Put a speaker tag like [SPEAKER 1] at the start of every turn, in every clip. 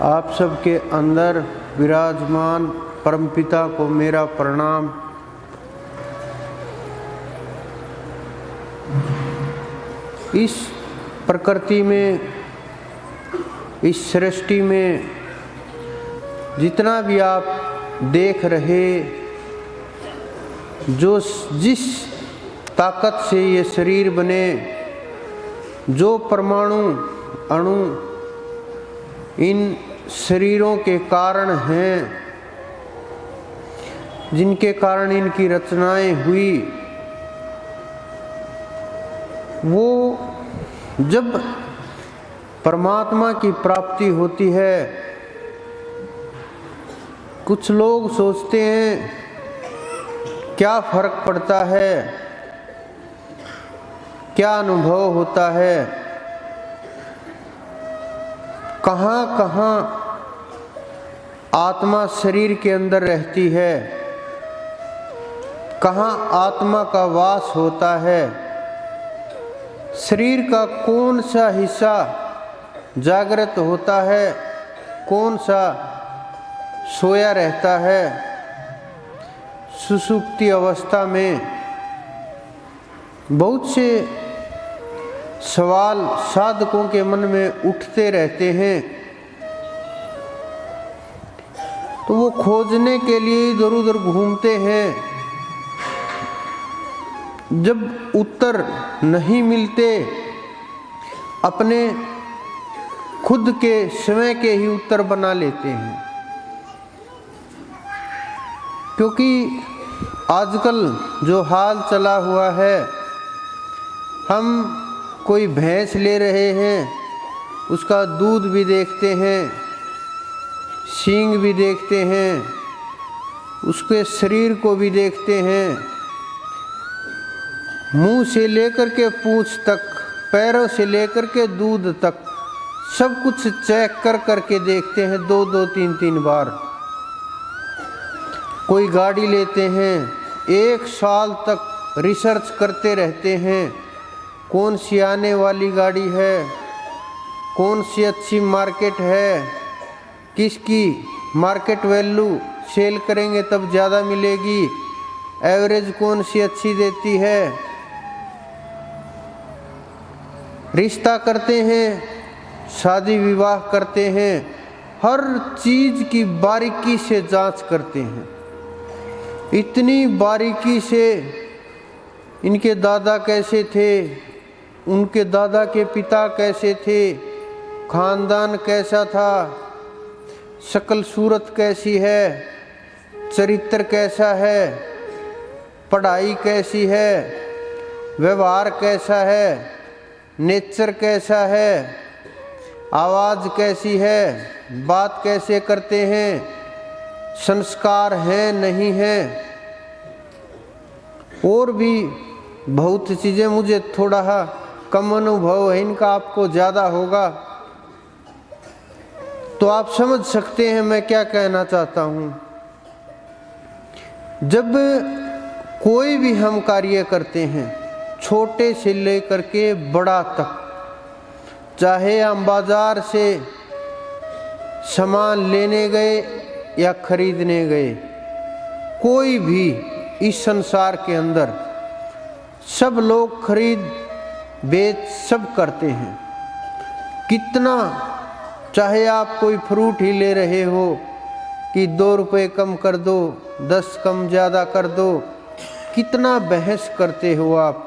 [SPEAKER 1] आप सबके अंदर विराजमान परमपिता को मेरा प्रणाम। इस प्रकृति में, इस सृष्टि में जितना भी आप देख रहे, जो जिस ताकत से ये शरीर बने, जो परमाणु अणु इन शरीरों के कारण हैं, जिनके कारण इनकी रचनाएं हुई, वो जब परमात्मा की प्राप्ति होती है, कुछ लोग सोचते हैं क्या फर्क पड़ता है, क्या अनुभव होता है, कहाँ कहाँ आत्मा शरीर के अंदर रहती है, कहाँ आत्मा का वास होता है, शरीर का कौन सा हिस्सा जागृत होता है, कौन सा सोया रहता है। सुषुप्ति अवस्था में बहुत से सवाल साधकों के मन में उठते रहते हैं, तो वो खोजने के लिए इधर उधर घूमते हैं। जब उत्तर नहीं मिलते, अपने खुद के स्वयं के ही उत्तर बना लेते हैं। क्योंकि आजकल जो हाल चला हुआ है, हम कोई भैंस ले रहे हैं, उसका दूध भी देखते हैं, सींग भी देखते हैं, उसके शरीर को भी देखते हैं, मुंह से लेकर के पूंछ तक, पैरों से लेकर के दूध तक सब कुछ चेक कर करके देखते हैं, 2-2, 3-3 बार। कोई गाड़ी लेते हैं, 1 साल तक रिसर्च करते रहते हैं, कौन सी आने वाली गाड़ी है, कौन सी अच्छी मार्केट है, किसकी मार्केट वैल्यू सेल करेंगे तब ज़्यादा मिलेगी, एवरेज कौन सी अच्छी देती है। रिश्ता करते हैं, शादी विवाह करते हैं, हर चीज़ की बारीकी से जांच करते हैं। इतनी बारीकी से इनके दादा कैसे थे, उनके दादा के पिता कैसे थे, खानदान कैसा था, शक्ल सूरत कैसी है, चरित्र कैसा है, पढ़ाई कैसी है, व्यवहार कैसा है, नेचर कैसा है, आवाज़ कैसी है, बात कैसे करते हैं, संस्कार हैं नहीं हैं, और भी बहुत चीज़ें। मुझे थोड़ा कम अनुभव है इनका, आपको ज़्यादा होगा, तो आप समझ सकते हैं मैं क्या कहना चाहता हूँ। जब कोई भी हम कार्य करते हैं, छोटे से लेकर के बड़ा तक, चाहे हम बाजार से सामान लेने गए या खरीदने गए, कोई भी इस संसार के अंदर सब लोग खरीद बेच सब करते हैं। कितना, चाहे आप कोई फ्रूट ही ले रहे हो कि 2 रुपये कम कर दो, 10 कम ज़्यादा कर दो, कितना बहस करते हो आप,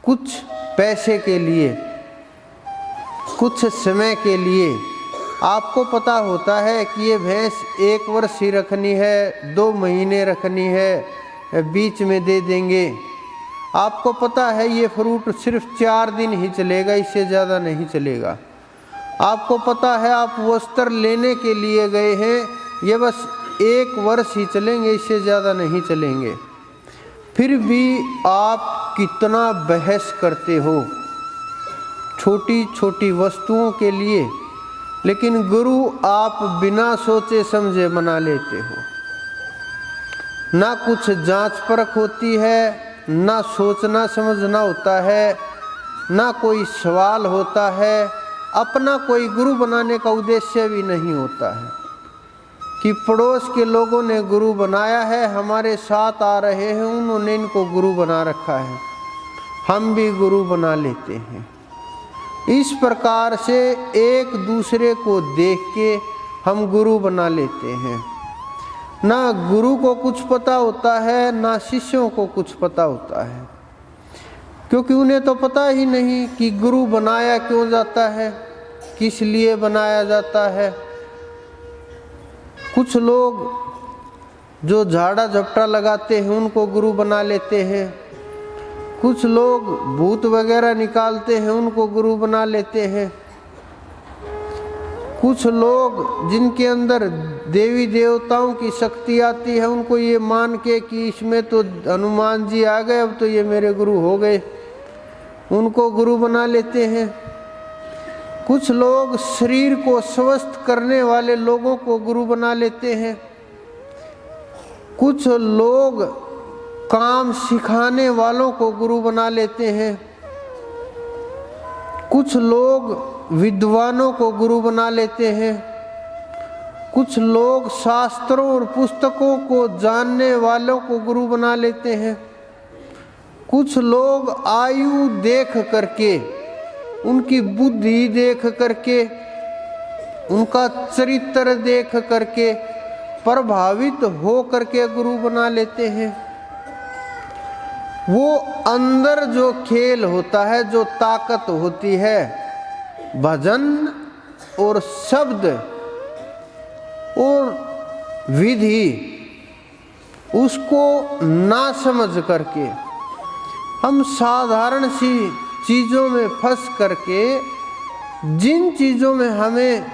[SPEAKER 1] कुछ पैसे के लिए, कुछ समय के लिए। आपको पता होता है कि ये भैंस 1 वर्ष ही रखनी है, 2 महीने रखनी है, बीच में दे देंगे। आपको पता है ये फ्रूट सिर्फ 4 दिन ही चलेगा, इससे ज़्यादा नहीं चलेगा। आपको पता है आप वस्त्र लेने के लिए गए हैं, ये बस 1 वर्ष ही चलेंगे, इससे ज़्यादा नहीं चलेंगे। फिर भी आप कितना बहस करते हो छोटी छोटी वस्तुओं के लिए, लेकिन गुरु आप बिना सोचे समझे मना लेते हो। ना कुछ जांच परख होती है, ना सोचना समझना होता है, ना कोई सवाल होता है, अपना कोई गुरु बनाने का उद्देश्य भी नहीं होता है कि पड़ोस के लोगों ने गुरु बनाया है, हमारे साथ आ रहे हैं, उन्होंने इनको गुरु बना रखा है, हम भी गुरु बना लेते हैं। इस प्रकार से एक दूसरे को देख के हम गुरु बना लेते हैं। ना गुरु को कुछ पता होता है, ना शिष्यों को कुछ पता होता है, क्योंकि उन्हें तो पता ही नहीं कि गुरु बनाया क्यों जाता है, किस लिए बनाया जाता है। कुछ लोग जो झाड़ा झपटा लगाते हैं उनको गुरु बना लेते हैं, कुछ लोग भूत वगैरह निकालते हैं उनको गुरु बना लेते हैं, कुछ लोग जिनके अंदर देवी देवताओं की शक्ति आती है उनको ये मान के कि इसमें तो हनुमान जी आ गए, अब तो ये मेरे गुरु हो गए, उनको गुरु बना लेते हैं। कुछ लोग शरीर को स्वस्थ करने वाले लोगों को गुरु बना लेते हैं, कुछ लोग काम सिखाने वालों को गुरु बना लेते हैं, कुछ लोग विद्वानों को गुरु बना लेते हैं, कुछ लोग शास्त्रों और पुस्तकों को जानने वालों को गुरु बना लेते हैं, कुछ लोग आयु देख करके, उनकी बुद्धि देख करके, उनका चरित्र देख करके प्रभावित हो करके गुरु बना लेते हैं। वो अंदर जो खेल होता है, जो ताकत होती है, भजन और शब्द और विधि, उसको ना समझ करके हम साधारण सी चीज़ों में फंस करके, जिन चीज़ों में हमें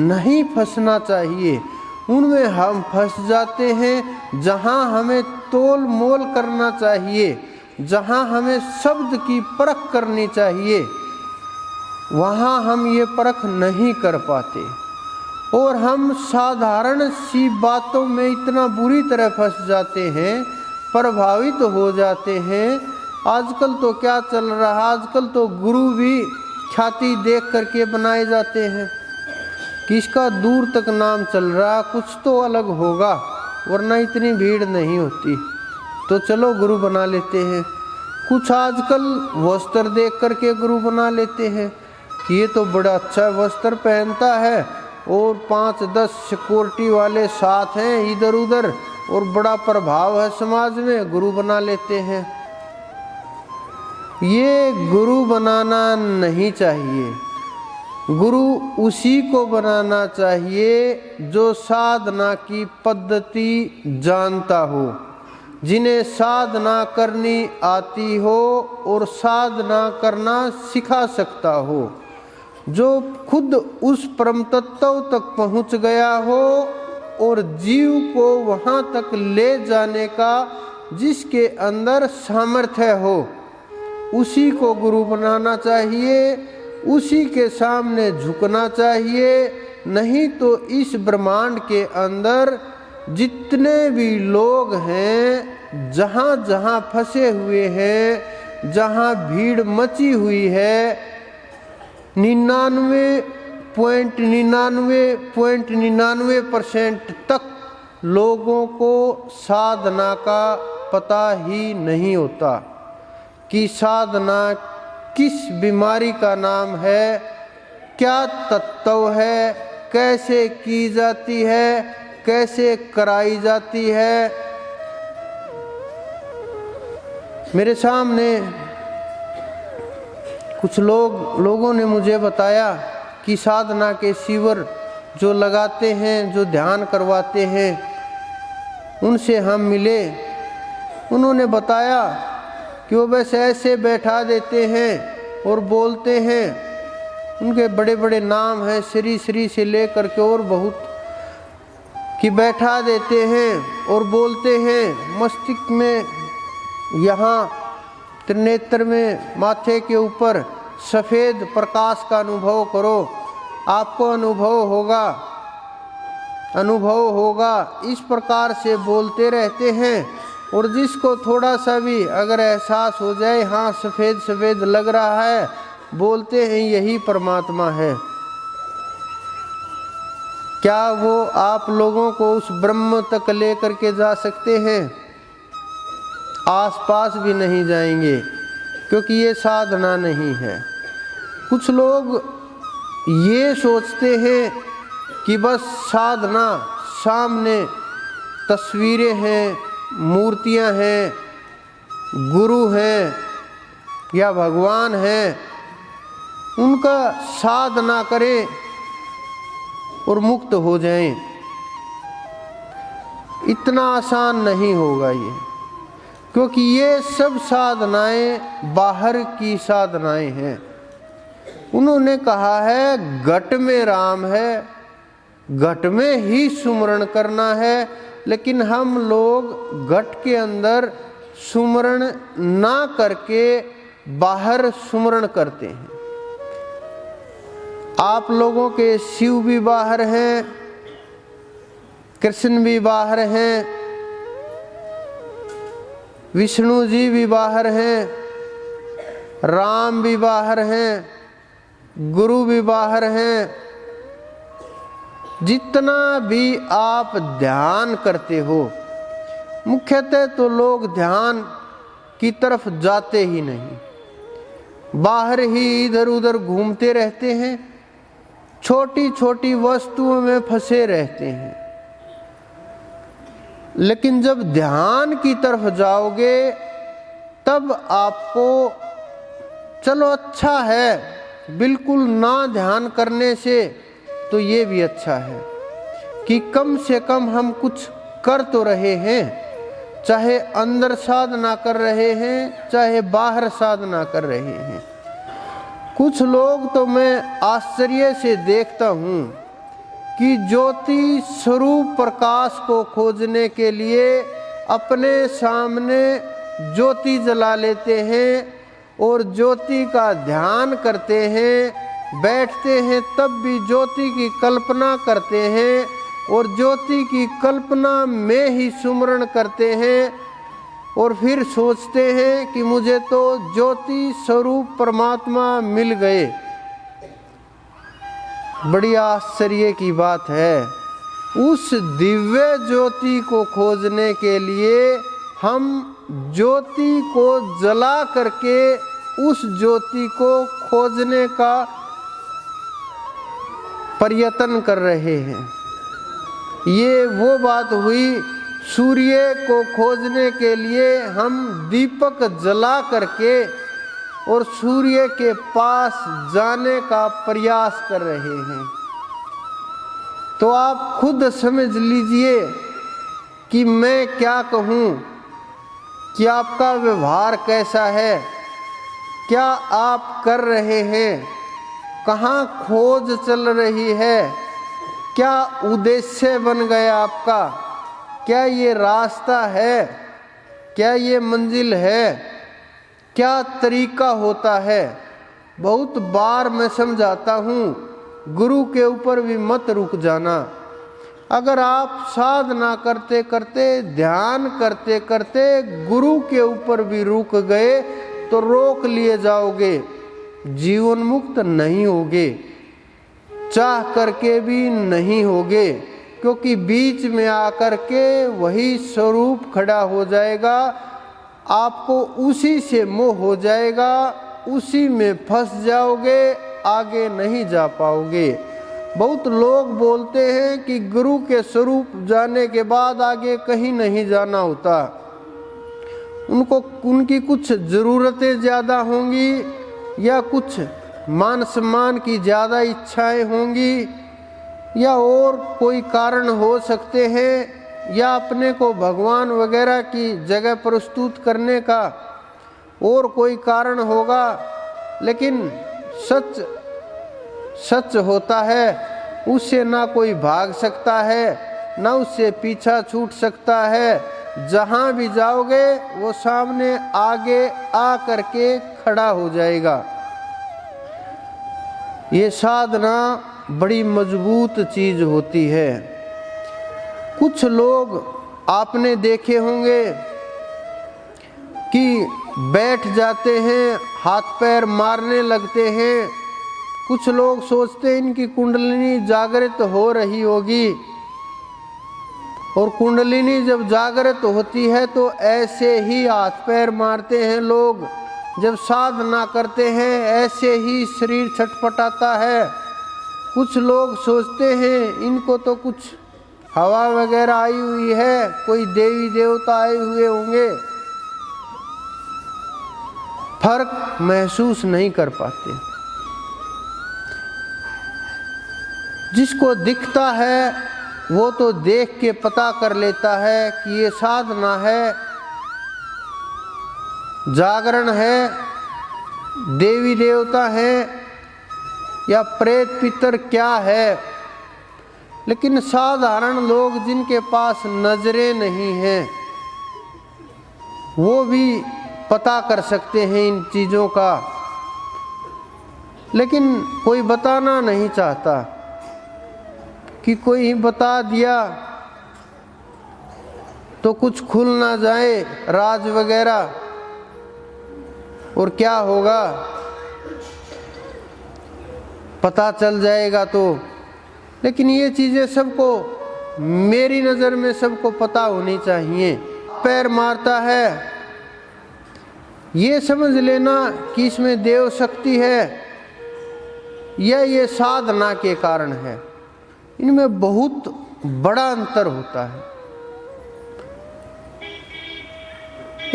[SPEAKER 1] नहीं फंसना चाहिए उनमें हम फंस जाते हैं। जहाँ हमें तोल मोल करना चाहिए, जहाँ हमें शब्द की परख करनी चाहिए, वहाँ हम ये परख नहीं कर पाते और हम साधारण सी बातों में इतना बुरी तरह फंस जाते हैं, प्रभावित हो जाते हैं। आजकल तो क्या चल रहा है, आजकल तो गुरु भी ख्याति देख करके बनाए जाते हैं, किसका दूर तक नाम चल रहा, कुछ तो अलग होगा, वरना इतनी भीड़ नहीं होती, तो चलो गुरु बना लेते हैं। कुछ आजकल वस्त्र देख करके गुरु बना लेते हैं कि ये तो बड़ा अच्छा वस्त्र पहनता है और 5-10 सिक्योरिटी वाले साथ हैं इधर उधर और बड़ा प्रभाव है समाज में, गुरु बना लेते हैं। ये गुरु बनाना नहीं चाहिए। गुरु उसी को बनाना चाहिए जो साधना की पद्धति जानता हो, जिन्हें साधना करनी आती हो और साधना करना सिखा सकता हो, जो खुद उस परम तत्व तक पहुंच गया हो और जीव को वहां तक ले जाने का जिसके अंदर सामर्थ्य हो, उसी को गुरु बनाना चाहिए, उसी के सामने झुकना चाहिए। नहीं तो इस ब्रह्मांड के अंदर जितने भी लोग हैं, जहाँ जहाँ फंसे हुए हैं, जहाँ भीड़ मची हुई है, 99.99% तक लोगों को साधना का पता ही नहीं होता कि साधना किस बीमारी का नाम है, क्या तत्व है, कैसे की जाती है, कैसे कराई जाती है। मेरे सामने कुछ लोगों ने मुझे बताया कि साधना के शिविर जो लगाते हैं, जो ध्यान करवाते हैं, उनसे हम मिले। उन्होंने बताया कि वो बस ऐसे बैठा देते हैं और बोलते हैं, उनके बड़े बड़े नाम हैं, श्री श्री से लेकर के और बहुत, कि बैठा देते हैं और बोलते हैं, मस्तिष्क में, यहाँ त्रिनेत्र में, माथे के ऊपर सफ़ेद प्रकाश का अनुभव करो, आपको अनुभव होगा। इस प्रकार से बोलते रहते हैं और जिसको थोड़ा सा भी अगर एहसास हो जाए, हाँ सफ़ेद सफ़ेद लग रहा है, बोलते हैं यही परमात्मा है। क्या वो आप लोगों को उस ब्रह्म तक लेकर के जा सकते हैं? आसपास भी नहीं जाएंगे, क्योंकि ये साधना नहीं है। कुछ लोग ये सोचते हैं कि बस साधना, सामने तस्वीरें हैं, मूर्तियां हैं, गुरु हैं या भगवान हैं, उनका साधना करें और मुक्त हो जाएं। इतना आसान नहीं होगा ये, क्योंकि ये सब साधनाएं बाहर की साधनाएं हैं। उन्होंने कहा है घट में राम है, घट में ही सुमरण करना है, लेकिन हम लोग घट के अंदर सुमरण ना करके बाहर सुमरण करते हैं। आप लोगों के शिव भी बाहर हैं, कृष्ण भी बाहर हैं, विष्णु जी भी बाहर हैं, राम भी बाहर हैं, गुरु भी बाहर हैं। जितना भी आप ध्यान करते हो, मुख्यतः तो लोग ध्यान की तरफ जाते ही नहीं, बाहर ही इधर उधर घूमते रहते हैं, छोटी छोटी वस्तुओं में फंसे रहते हैं। लेकिन जब ध्यान की तरफ जाओगे तब आपको, चलो अच्छा है बिल्कुल ना ध्यान करने से, तो ये भी अच्छा है कि कम से कम हम कुछ कर तो रहे हैं, चाहे अंदर साधना कर रहे हैं, चाहे बाहर साधना कर रहे हैं। कुछ लोग तो मैं आश्चर्य से देखता हूँ कि ज्योति स्वरूप प्रकाश को खोजने के लिए अपने सामने ज्योति जला लेते हैं और ज्योति का ध्यान करते हैं, बैठते हैं तब भी ज्योति की कल्पना करते हैं और ज्योति की कल्पना में ही सुमरण करते हैं और फिर सोचते हैं कि मुझे तो ज्योति स्वरूप परमात्मा मिल गए। बड़ी आश्चर्य की बात है। उस दिव्य ज्योति को खोजने के लिए हम ज्योति को जला करके उस ज्योति को खोजने का प्रयत्न कर रहे हैं। ये वो बात हुई, सूर्य को खोजने के लिए हम दीपक जला करके और सूर्य के पास जाने का प्रयास कर रहे हैं। तो आप खुद समझ लीजिए कि मैं क्या कहूँ, कि आपका व्यवहार कैसा है, क्या आप कर रहे हैं, कहाँ खोज चल रही है, क्या उद्देश्य बन गया आपका, क्या ये रास्ता है, क्या ये मंजिल है, क्या तरीका होता है। बहुत बार मैं समझाता हूँ, गुरु के ऊपर भी मत रुक जाना। अगर आप साधना करते करते, ध्यान करते करते गुरु के ऊपर भी रुक गए तो रोक लिए जाओगे, जीवन मुक्त नहीं होगे, चाह करके भी नहीं होगे, क्योंकि बीच में आकर के वही स्वरूप खड़ा हो जाएगा। आपको उसी से मोह हो जाएगा, उसी में फंस जाओगे, आगे नहीं जा पाओगे। बहुत लोग बोलते हैं कि गुरु के स्वरूप जाने के बाद आगे कहीं नहीं जाना होता। उनको उनकी कुछ ज़रूरतें ज़्यादा होंगी या कुछ मान सम्मान की ज़्यादा इच्छाएं होंगी या और कोई कारण हो सकते हैं, या अपने को भगवान वगैरह की जगह प्रस्तुत करने का और कोई कारण होगा। लेकिन सच सच होता है, उससे ना कोई भाग सकता है, ना उससे पीछा छूट सकता है। जहाँ भी जाओगे वो सामने आगे आ करके खड़ा हो जाएगा। ये साधना बड़ी मजबूत चीज होती है। कुछ लोग आपने देखे होंगे कि बैठ जाते हैं, हाथ पैर मारने लगते हैं कुछ लोग सोचते हैं इनकी कुंडलिनी जागृत हो रही होगी, और कुंडलिनी जब जागृत होती है तो ऐसे ही हाथ पैर मारते हैं लोग, जब साधना करते हैं ऐसे ही शरीर छटपटाता है। कुछ लोग सोचते हैं इनको तो कुछ हवा वगैरह आई हुई है, कोई देवी देवता आए हुए होंगे, फर्क महसूस नहीं कर पाते। जिसको दिखता है वो तो देख के पता कर लेता है कि ये साधना है, जागरण है, देवी देवता है या प्रेत पितर क्या है। लेकिन साधारण लोग जिनके पास नजरें नहीं हैं वो भी पता कर सकते हैं इन चीज़ों का, लेकिन कोई बताना नहीं चाहता कि कोई बता दिया तो कुछ खुल ना जाए राज वगैरह, और क्या होगा पता चल जाएगा तो। लेकिन ये चीज़ें सबको, मेरी नज़र में सबको पता होनी चाहिए। पैर मारता है ये समझ लेना कि इसमें देव शक्ति है या ये साधना के कारण है, इनमें बहुत बड़ा अंतर होता है।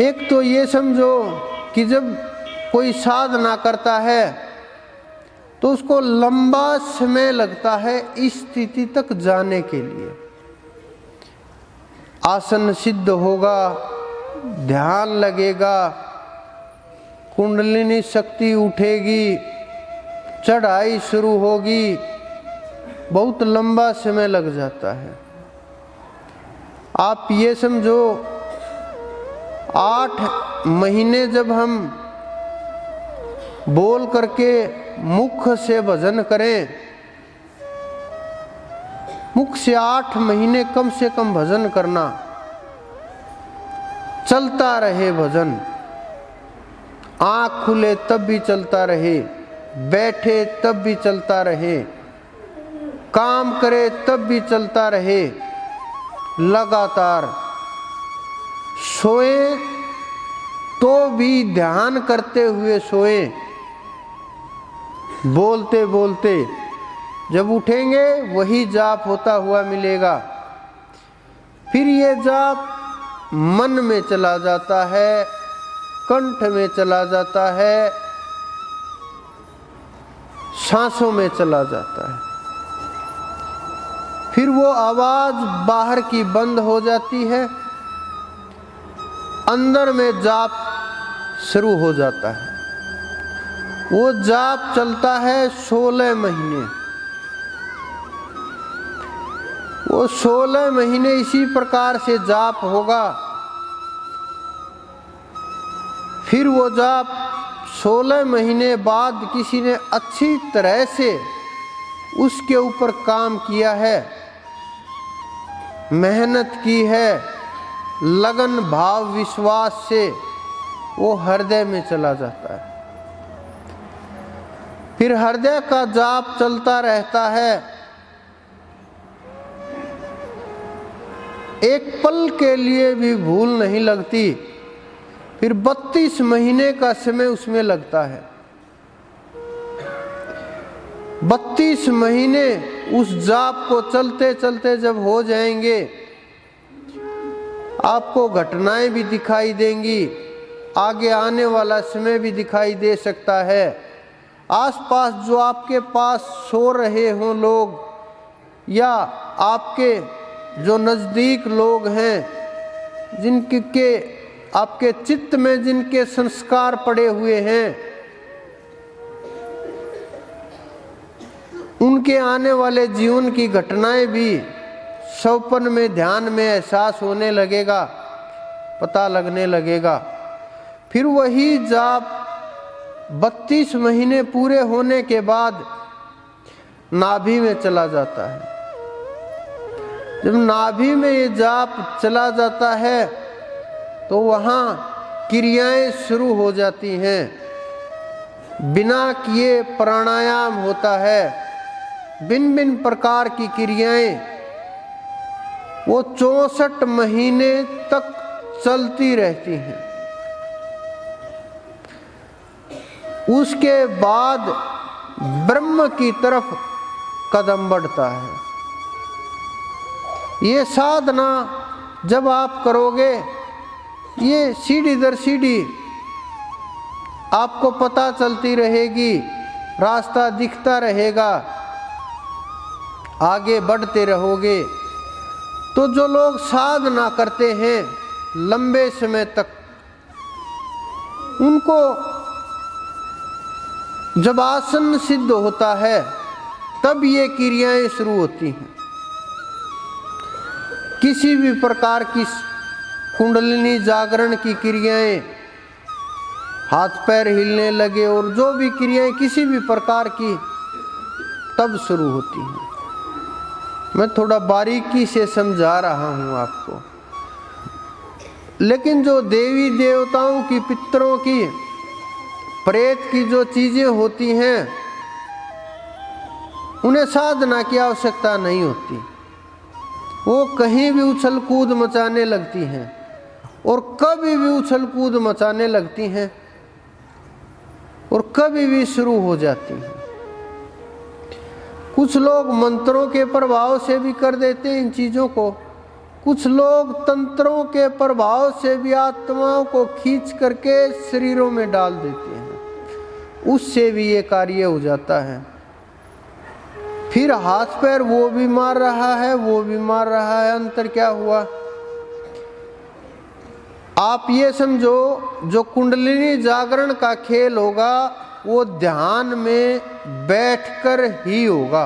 [SPEAKER 1] एक तो ये समझो कि जब कोई साधना करता है तो उसको लंबा समय लगता है इस स्थिति तक जाने के लिए। आसन सिद्ध होगा, ध्यान लगेगा, कुंडलिनी शक्ति उठेगी, चढ़ाई शुरू होगी, बहुत लंबा समय लग जाता है। आप ये समझो 8 महीने जब हम बोल करके मुख से भजन करें, मुख से 8 महीने कम से कम भजन करना, चलता रहे भजन, आँख खुले तब भी चलता रहे, बैठे तब भी चलता रहे, काम करे तब भी चलता रहे, लगातार सोए तो भी ध्यान करते हुए सोए, बोलते बोलते, जब उठेंगे वही जाप होता हुआ मिलेगा। फिर ये जाप मन में चला जाता है, कंठ में चला जाता है, सांसों में चला जाता है। फिर वो आवाज बाहर की बंद हो जाती है, अंदर में जाप शुरू हो जाता है। वो जाप चलता है 16 महीने। वो 16 महीने इसी प्रकार से जाप होगा। फिर वो जाप 16 महीने बाद किसी ने अच्छी तरह से उसके ऊपर काम किया है, मेहनत की है, लगन भाव विश्वास से वो हृदय में चला जाता है। फिर हृदय का जाप चलता रहता है, एक पल के लिए भी भूल नहीं लगती। फिर 32 महीने का समय उसमें लगता है। 32 महीने उस जाप को चलते चलते जब हो जाएंगे, आपको घटनाएं भी दिखाई देंगी, आगे आने वाला समय भी दिखाई दे सकता है। आसपास जो आपके पास सो रहे हों लोग, या आपके जो नज़दीक लोग हैं, जिनके आपके चित्त में जिनके संस्कार पड़े हुए हैं, उनके आने वाले जीवन की घटनाएं भी स्वप्न में, ध्यान में एहसास होने लगेगा, पता लगने लगेगा। फिर वही जाप 32 महीने पूरे होने के बाद नाभि में चला जाता है। जब नाभि में ये जाप चला जाता है तो वहाँ क्रियाएं शुरू हो जाती हैं। बिना किए प्राणायाम होता है, भिन्न भिन्न प्रकार की क्रियाएं वो 64 महीने तक चलती रहती हैं। उसके बाद ब्रह्म की तरफ कदम बढ़ता है। ये साधना जब आप करोगे, ये सीढ़ी दर सीढ़ी आपको पता चलती रहेगी, रास्ता दिखता रहेगा, आगे बढ़ते रहोगे। तो जो लोग साधना करते हैं लंबे समय तक, उनको जब आसन सिद्ध होता है तब ये क्रियाएं शुरू होती हैं। किसी भी प्रकार की कुंडलिनी जागरण की क्रियाएं, हाथ पैर हिलने लगे और जो भी क्रियाएं किसी भी प्रकार की, तब शुरू होती हैं। मैं थोड़ा बारीकी से समझा रहा हूं आपको, लेकिन जो देवी देवताओं की, पितरों की, प्रेत की जो चीजें होती हैं, उन्हें साधना की आवश्यकता नहीं होती। वो कहीं भी उछल कूद मचाने लगती हैं और कभी भी उछल कूद मचाने लगती हैं और कभी भी शुरू हो जाती हैं। कुछ लोग मंत्रों के प्रभाव से भी कर देते हैं इन चीजों को, कुछ लोग तंत्रों के प्रभाव से भी आत्माओं को खींच करके शरीरों में डाल देते हैं, उससे भी ये कार्य हो जाता है। फिर हाथ पैर वो भी मार रहा है, वो भी मार रहा है, अंतर क्या हुआ? आप ये समझो, जो कुंडलिनी जागरण का खेल होगा वो ध्यान में बैठकर ही होगा।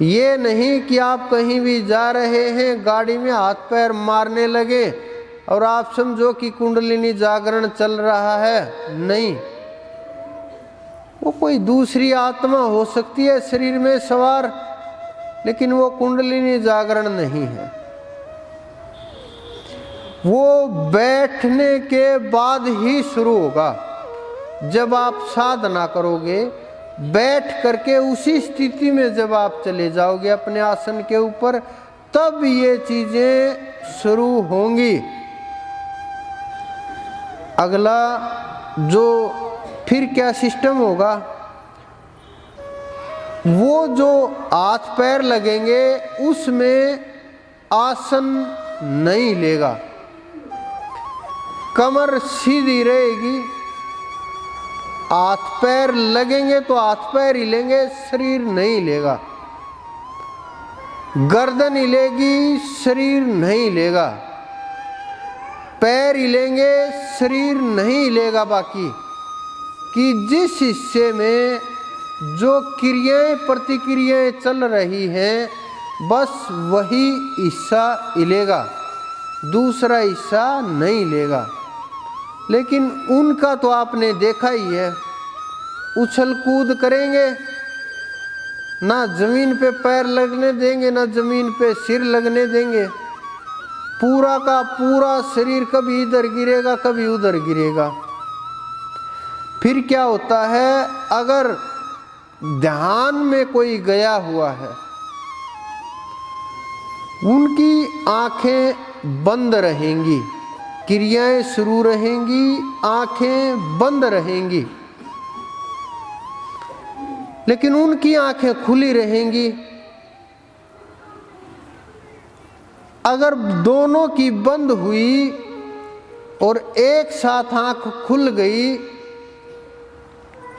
[SPEAKER 1] ये नहीं कि आप कहीं भी जा रहे हैं, गाड़ी में हाथ पैर मारने लगे और आप समझो कि कुंडलिनी जागरण चल रहा है। नहीं, वो कोई दूसरी आत्मा हो सकती है शरीर में सवार, लेकिन वो कुंडलिनी जागरण नहीं है। वो बैठने के बाद ही शुरू होगा। जब आप साधना करोगे, बैठ करके उसी स्थिति में जब आप चले जाओगे अपने आसन के ऊपर, तब ये चीजें शुरू होंगी। अगला जो फिर क्या सिस्टम होगा, वो जो हाथ पैर लगेंगे उसमें आसन नहीं लेगा, कमर सीधी रहेगी। हाथ पैर लगेंगे तो हाथ पैर हिलेंगे, शरीर नहीं लेगा। गर्दन हिलेगी, शरीर नहीं हिलेगा। पैर हिलेंगे, शरीर नहीं हिलेगा। बाकी कि जिस हिस्से में जो क्रियाएं प्रतिक्रियाएं चल रही हैं, बस वही हिस्सा हिलेगा, दूसरा हिस्सा नहीं हिलेगा। लेकिन उनका तो आपने देखा ही है, उछल कूद करेंगे, ना जमीन पे पैर लगने देंगे, ना जमीन पे सिर लगने देंगे। पूरा का पूरा शरीर कभी इधर गिरेगा, कभी उधर गिरेगा। फिर क्या होता है, अगर ध्यान में कोई गया हुआ है, उनकी आंखें बंद रहेंगी, क्रियाएं शुरू रहेंगी, आंखें बंद रहेंगी, लेकिन उनकी आंखें खुली रहेंगी। अगर दोनों की बंद हुई और एक साथ आंख खुल गई,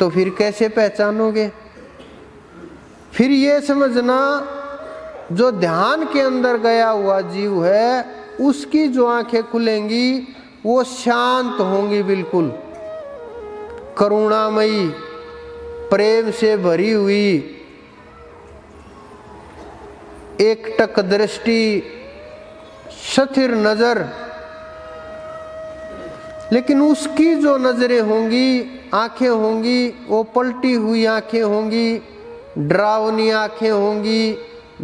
[SPEAKER 1] तो फिर कैसे पहचानोगे? फिर ये समझना, जो ध्यान के अंदर गया हुआ जीव है, उसकी जो आंखें खुलेंगी वो शांत होंगी, बिल्कुल करुणामयी, प्रेम से भरी हुई, एकटक दृष्टि, स्थिर नजर। लेकिन उसकी जो नजरें होंगी, आंखें होंगी, वो पलटी हुई आंखें होंगी, डरावनी आंखें होंगी,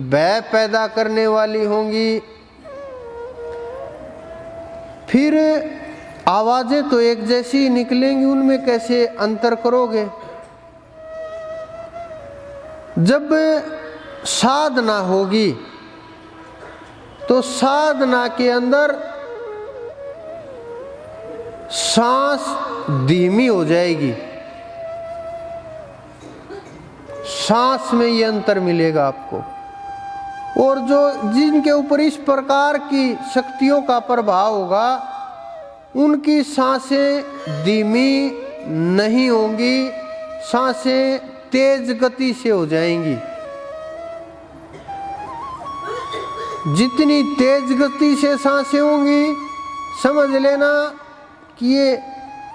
[SPEAKER 1] भय पैदा करने वाली होंगी। फिर आवाजें तो एक जैसी ही निकलेंगी, उनमें कैसे अंतर करोगे? जब साधना होगी तो साधना के अंदर सांस धीमी हो जाएगी, सांस में ये अंतर मिलेगा आपको। और जो जिनके ऊपर इस प्रकार की शक्तियों का प्रभाव होगा, उनकी सांसें धीमी नहीं होंगी, सांसें तेज गति से हो जाएंगी। जितनी तेज गति से सांसें होंगी, समझ लेना कि ये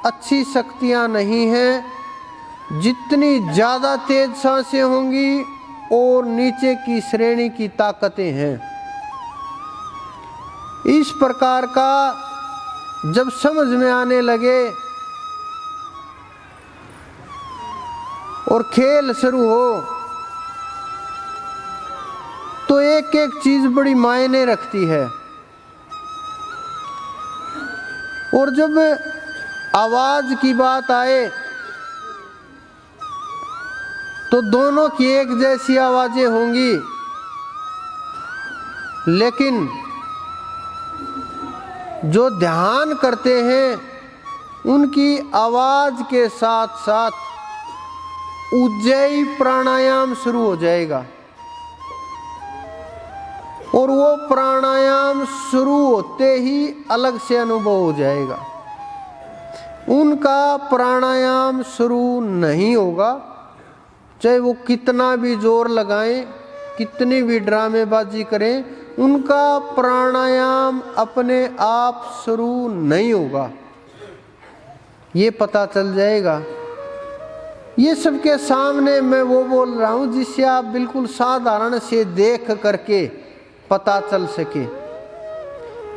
[SPEAKER 1] अच्छी शक्तियां नहीं हैं। जितनी ज़्यादा तेज सांसें होंगी और नीचे की श्रेणी की ताकतें हैं। इस प्रकार का जब समझ में आने लगे और खेल शुरू हो, तो एक एक चीज बड़ी मायने रखती है। और जब आवाज की बात आए तो दोनों की एक जैसी आवाजें होंगी, लेकिन जो ध्यान करते हैं उनकी आवाज के साथ साथ उज्जयी प्राणायाम शुरू हो जाएगा। और वो प्राणायाम शुरू होते ही अलग से अनुभव हो जाएगा। उनका प्राणायाम शुरू नहीं होगा, चाहे वो कितना भी जोर लगाएं, कितनी भी ड्रामेबाजी करें, उनका प्राणायाम अपने आप शुरू नहीं होगा। ये पता चल जाएगा। ये सबके सामने मैं वो बोल रहा हूँ जिससे आप बिल्कुल साधारण से देख करके पता चल सके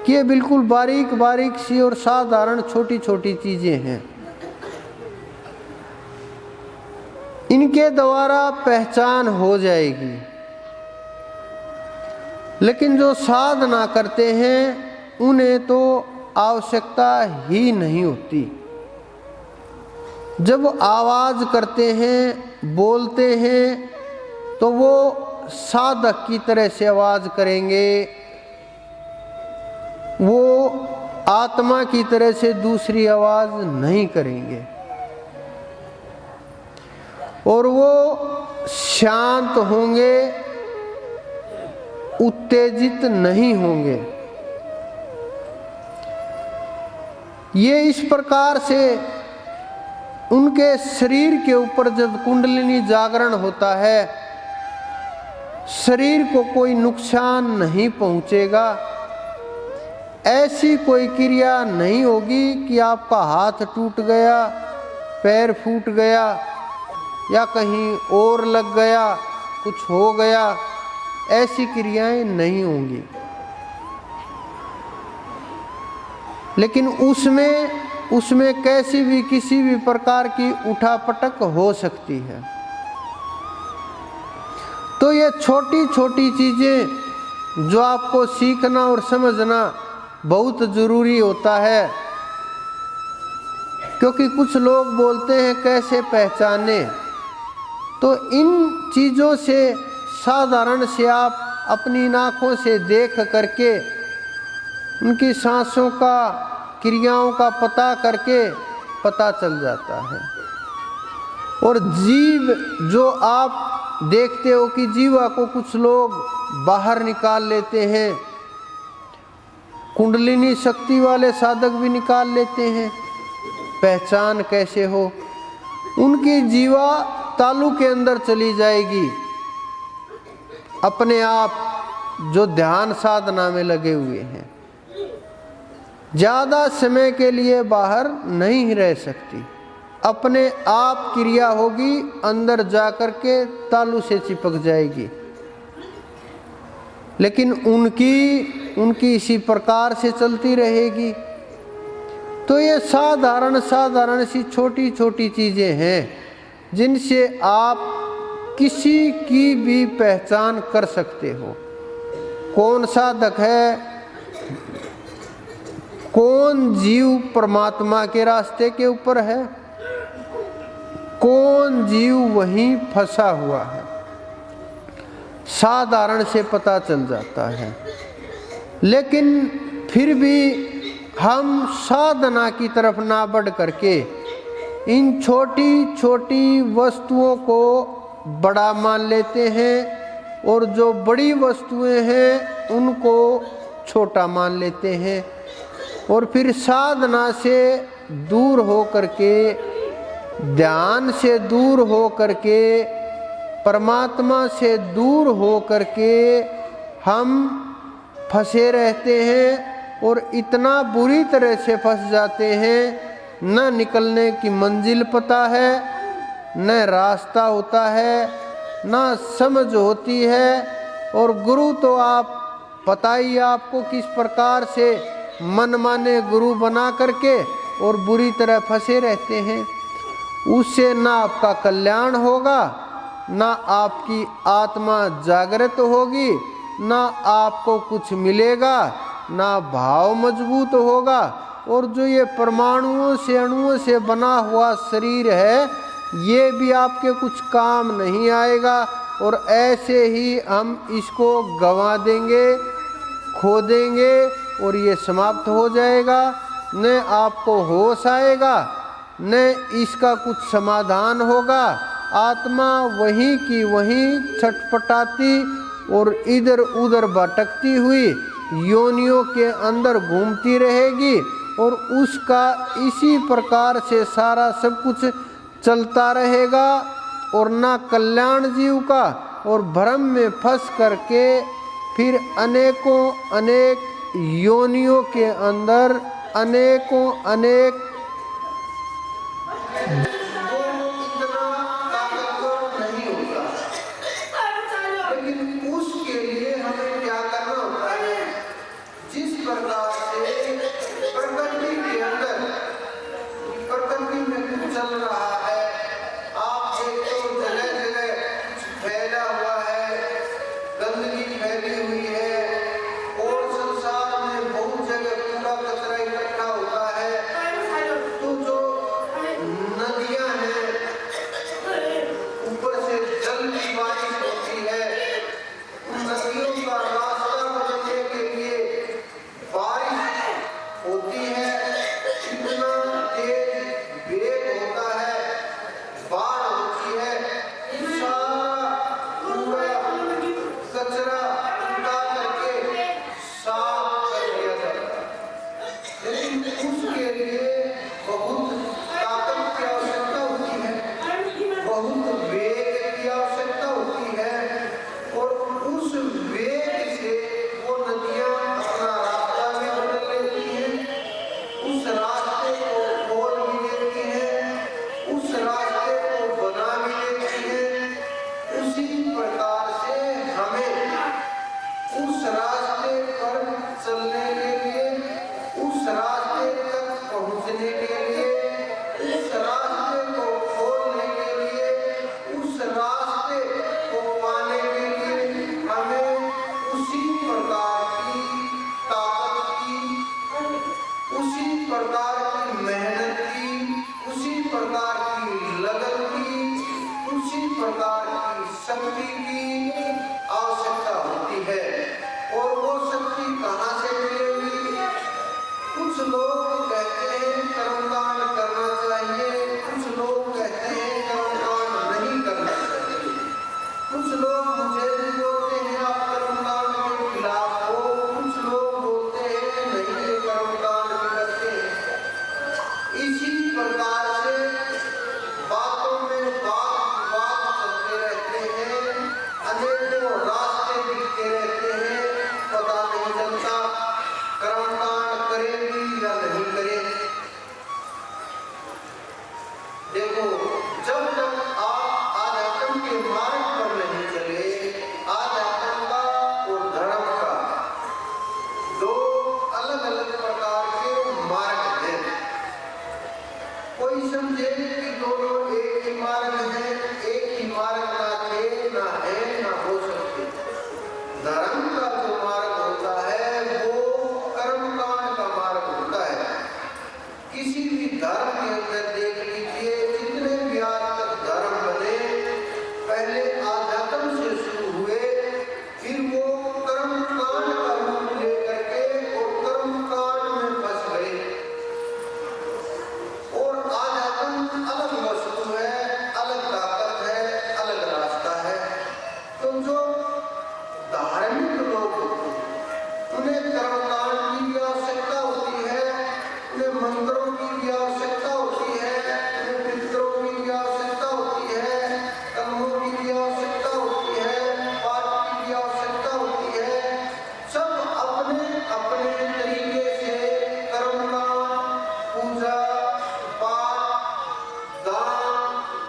[SPEAKER 1] कि ये बिल्कुल बारीक बारीक सी और साधारण छोटी छोटी चीजें हैं। इनके द्वारा पहचान हो जाएगी। लेकिन जो साधना करते हैं उन्हें तो आवश्यकता ही नहीं होती। जब आवाज करते हैं, बोलते हैं, तो वो साधक की तरह से आवाज करेंगे। वो आत्मा की तरह से दूसरी आवाज नहीं करेंगे। और वो शांत होंगे, उत्तेजित नहीं होंगे। ये इस प्रकार से उनके शरीर के ऊपर जब कुंडलिनी जागरण होता है, शरीर को कोई नुकसान नहीं पहुंचेगा। ऐसी कोई क्रिया नहीं होगी कि आपका हाथ टूट गया, पैर फूट गया या कहीं और लग गया, कुछ हो गया। ऐसी क्रियाएं नहीं होंगी। लेकिन उसमें कैसी भी किसी भी प्रकार की उठापटक हो सकती है। तो ये छोटी छोटी चीजें जो आपको सीखना और समझना बहुत जरूरी होता है। क्योंकि कुछ लोग बोलते हैं कैसे पहचाने, तो इन चीजों से साधारण से आप अपनी आँखों से देख करके उनकी सांसों का, क्रियाओं का पता करके पता चल जाता है। और जीव जो आप देखते हो कि जीवा को कुछ लोग बाहर निकाल लेते हैं, कुंडलिनी शक्ति वाले साधक भी निकाल लेते हैं। पहचान कैसे हो? उनकी जीवा तालू के अंदर चली जाएगी अपने आप, जो ध्यान साधना में लगे हुए हैं। ज़्यादा समय के लिए बाहर नहीं रह सकती, अपने आप क्रिया होगी, अंदर जाकर के तालू से चिपक जाएगी। लेकिन उनकी इसी प्रकार से चलती रहेगी। तो ये साधारण सी छोटी छोटी चीज़ें हैं जिनसे आप किसी की भी पहचान कर सकते हो। कौन साधक है, कौन जीव परमात्मा के रास्ते के ऊपर है, कौन जीव वहीं फंसा हुआ है, साधारण से पता चल जाता है। लेकिन फिर भी हम साधना की तरफ ना बढ़ करके इन छोटी छोटी वस्तुओं को बड़ा मान लेते हैं और जो बड़ी वस्तुएं हैं उनको छोटा मान लेते हैं, और फिर साधना से दूर हो करके, ध्यान से दूर हो करके, परमात्मा से दूर हो करके हम फंसे रहते हैं और इतना बुरी तरह से फंस जाते हैं, न निकलने की मंजिल पता है, न रास्ता होता है, न समझ होती है। और गुरु तो आप पता ही आपको किस प्रकार से मनमाने गुरु बना करके और बुरी तरह फंसे रहते हैं। उससे ना आपका कल्याण होगा, ना आपकी आत्मा जागृत होगी, ना आपको कुछ मिलेगा, ना भाव मजबूत होगा। और जो ये परमाणुओं से, अणुओं से बना हुआ शरीर है, ये भी आपके कुछ काम नहीं आएगा। और ऐसे ही हम इसको गंवा देंगे, खो देंगे और ये समाप्त हो जाएगा। न आपको होश आएगा, न इसका कुछ समाधान होगा। आत्मा वहीं की वहीं छटपटाती और इधर उधर भटकती हुई योनियों के अंदर घूमती रहेगी, और उसका इसी प्रकार से सारा सब कुछ चलता रहेगा। और ना कल्याण जीव का, और भ्रम में फंस करके फिर अनेकों अनेक योनियों के अंदर अनेकों अनेक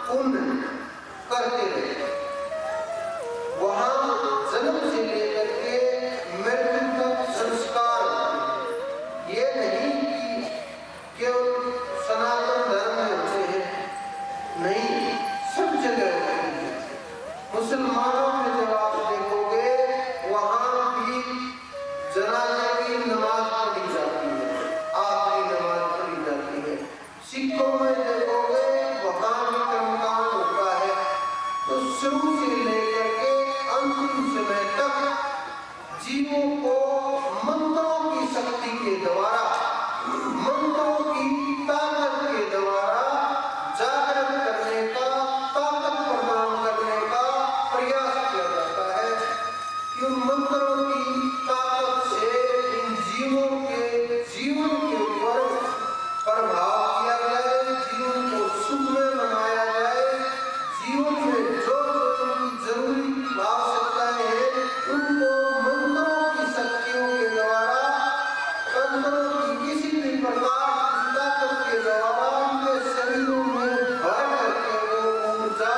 [SPEAKER 1] पुण्य करते रहे। वहां जन्म से लेकर के मृत्यु तक संस्कार, ये नहीं कि केवल सनातन धर्म में होते हैं, नहीं, सब जगह होते हैं। मुसलमानों में जब आप देखोगे वहां भी जनाजे की नमाज पढ़ी जाती है, आखिरी नमाज पढ़ी जाती है। सिखों में देखोगे वहां भी कर्मकांड होता है। तो शुरू से लेकर के अंतिम समय तक जीवों को मंत्रों की शक्ति के द्वारा, मंत्रों की ताकत के द्वारा जागृत करने का, ताकत प्रदान करने का प्रयास किया जाता है कि उन मंत्रों की ताकत से इन जीवों के जीवन के ऊपर प्रभाव किया जाए, जीवन को सुखमय बनाया जाए, जीवन में जो उनकी जरूरी आवश्यकताएं हैं उनको मंत्रों की शक्तियों के द्वारा, तंत्रों की किसी भी प्रकार की ताकत के द्वारा उनके शरीरों में भर करके वो ऊर्जा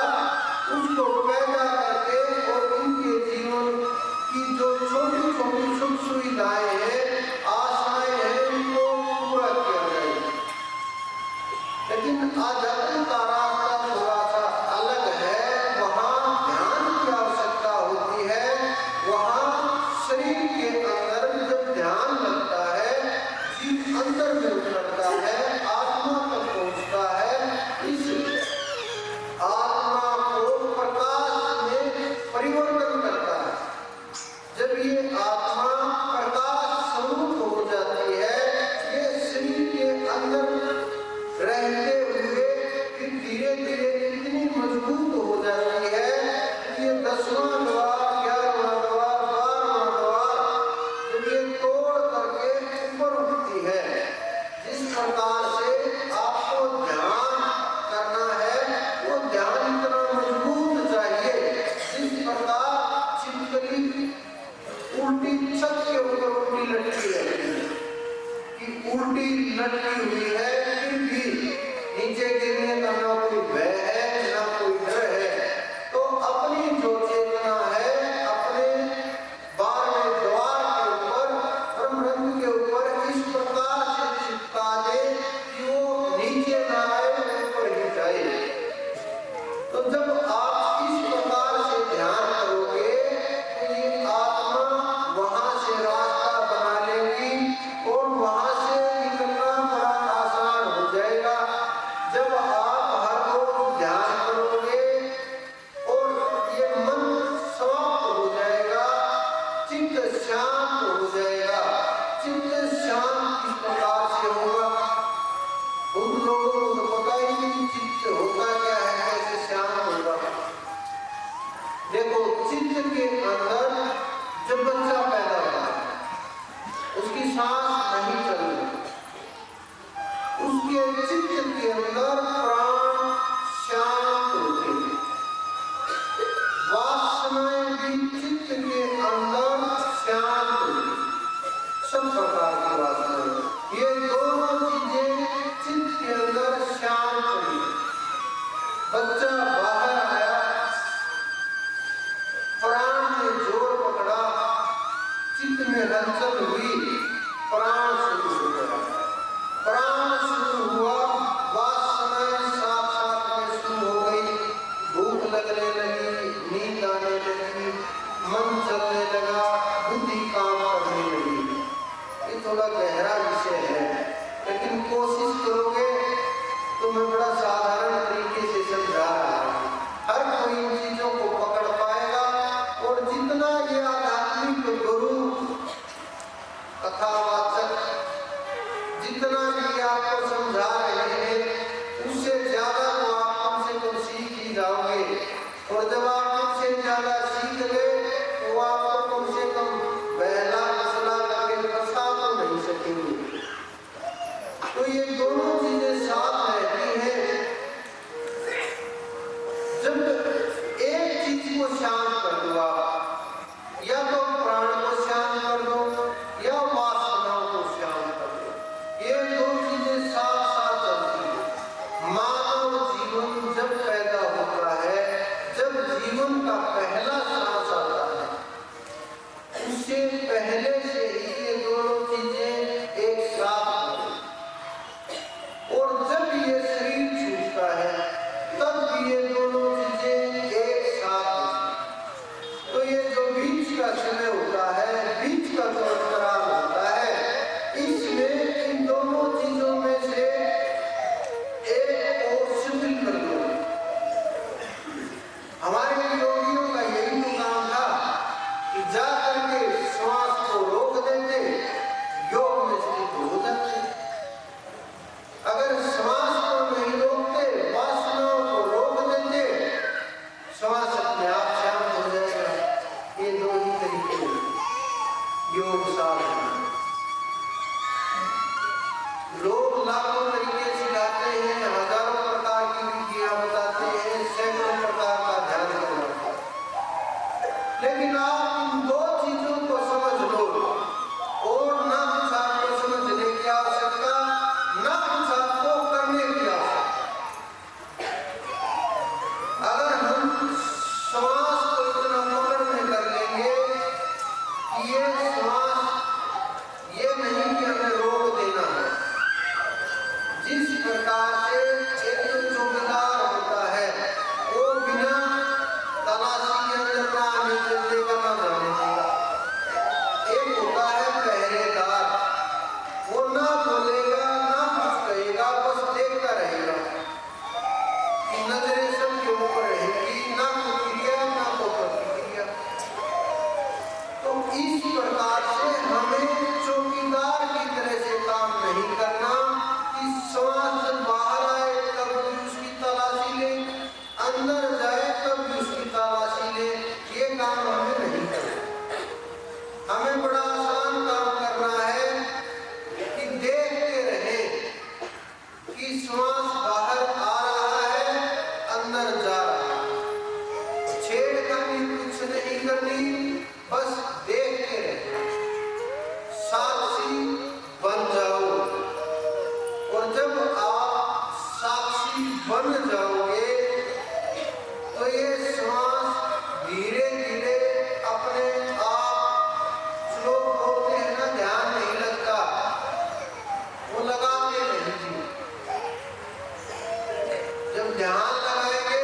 [SPEAKER 1] उसको पैदा करके और उनके जीवन की जो छोटी छोटी सुख सुविधाएं हैं, आशाएं हैं, उनको पूरा किया जाए। लेकिन आध्यात्मिक का रास्ता थोड़ा सा अलग है। वहां ध्यान की आवश्यकता होती है। वहां शरीर के अंदर जब ध्यान लगता है, जीव अंदर में उतरता है, आत्मा तक पहुंचता है, इस आत्मा को प्रकाश में परिवर्तन करता है। जब ये आत्मा प्रकाश स्वरूप हो जाती है, ये शरीर के अंदर रहते हुए फिर धीरे धीरे इतनी मजबूत हो जाती है कि ये 10वां द्वार, 11वां द्वार, 12वां द्वार जब ये तोड़ करके ऊपर उठती है। जिस प्रकार से आपको ध्यान करना है वो ध्यान इतना मजबूत चाहिए, जिस प्रकार छिपकली उल्टी छत के ऊपर उल्टी लटकी रहती है कि उल्टी लटकी हुई है, फिर भी नीचे गिरने का ना कोई भय है ना कोई डर है। तो अपनी जो चेतना है अपने 12वें द्वार के ऊपर, ब्रह्मरंध्र के ऊपर इस प्रकार से चिपका दे कि वो नीचे ना आए, ऊपर ही जाए। तो जब आप इस प्रकार से ध्यान करोगे तो ये आत्मा वहां से रास्ता बना लेगी और वहां से निकलना बड़ा आसान हो जाएगा। जब आप हर रोज ध्यान करोगे और ये मन समाप्त हो जाएगा, चित्त शांत हो जाएगा। चित्त शांत किस प्रकार से होगा? उन लोगों को तो पता ही नहीं चित्त होता क्या है, कैसे शांत होगा। देखो, चित्त के अंदर जब बच्चा पैदा होता है, उसकी सांस नहीं चल रही, उसके चित्त के अंदर प्राण शांत होते हैं। वासनाएं भी चित्त के अंदर शांत होती हैं, सब प्रकार की वासनाएं। ये दोनों चीजें चित्त के अंदर शांत हुई। बच्चा बाहर आया, प्राण ने जोर पकड़ा, चित्त में हलचल हुई, प्राण शुरू हो गया। प्राण शुरू हुआ, वासनाएं साथ साथ में शुरू हो गई, भूख लगने लगी, नींद आने लगी, मन चलने लगा, बुद्धि काम करने लगी। ये थोड़ा गहरा विषय है, लेकिन कोशिश करोगे तो मैं बड़ा साधारण तरीके से समझा रहा हूँ। हर कोई इन चीजों को पकड़ पाएगा और जितना ये आध्यात्मिक गुरु, कथावाचक जितना भी आपको समझा रहे हैं, उससे ज्यादा तो आप कम से कम सीख ही जाओगे। और जब आप कम से ज्यादा सीख गए तो आपको कम से कम बहला फसला करके फंसा तो नहीं सकेंगे। तो ये दोनों चीजें साथ रहती हैं। जब एक चीज को शांत कर दो आप, या तो प्राण को शांत कर दो या वासनाओं को शांत कर दो, ये दो चीजें साथ साथ चलती हैं। मानव जीवन जब पैदा ये दोनों चीजें एक साथ होती। तो ये जो बीच का समय होता है, बीच का जो अंतराल होता है, इसमें इन दोनों चीजों में से एक को शिथिल कर दो। हमारे योगियों का यही तो काम था कि जाकर के श्वास को रोक देते, योग में स्थित हो जाते। अगर श्वास को नहीं रोकते, वासनाओं को रोक देते, श्वास अपने आप शांत हो जाएगा। ये दो ही तरीके योग साधना। लोग लाखों तरीके सिखाते हैं, हजारों प्रकार की विधियां बताते हैं, सैकड़ों प्रकार का ध्यान करना। लेकिन आप इन दो चीजों को समझ लो और ना कुछ आपको समझने की आवश्यकता, ना कुछ आपको करने की आवश्यकता। अगर हम श्वास को इतना पकड़ में कर लेंगे कि ये श्वास ये नहीं कि हमें रोक देना है। जिस प्रकार से एक चौकीदार होता है, वो बिना तलाशी के अंदर ना आने देगा ना जाने देगा। एक होता है पहरेदार, वो ना बोलेगा ना कुछ कहेगा, बस देखता रहेगा कि नजरें सबके ऊपर रहेगी, ना कुछ किया ना को प्रतिक्रिया। तो इस प्रकार से हमें चौकीदार की तरह से काम नहीं करना कि श्वास बाहर आए तब भी उसकी तलाशी ले, अंदर जाए तब भी उसकी तलाशी ले। ये काम हमें नहीं करना। हमें बड़ा आसान काम करना है कि देखते रहे कि श्वास बाहर आ रहा है, अंदर जा रहा है। छेड़खानी कुछ नहीं करनी, बस देखते रहे, साक्षी बन जाओ। और जब आप साक्षी बन जाओगे तो ये श्वास धीरे धीरे अपने आप, श्लोक बोलते हैं ना, ध्यान नहीं लगता, वो लगाते नहीं जी। जब ध्यान लगाएंगे,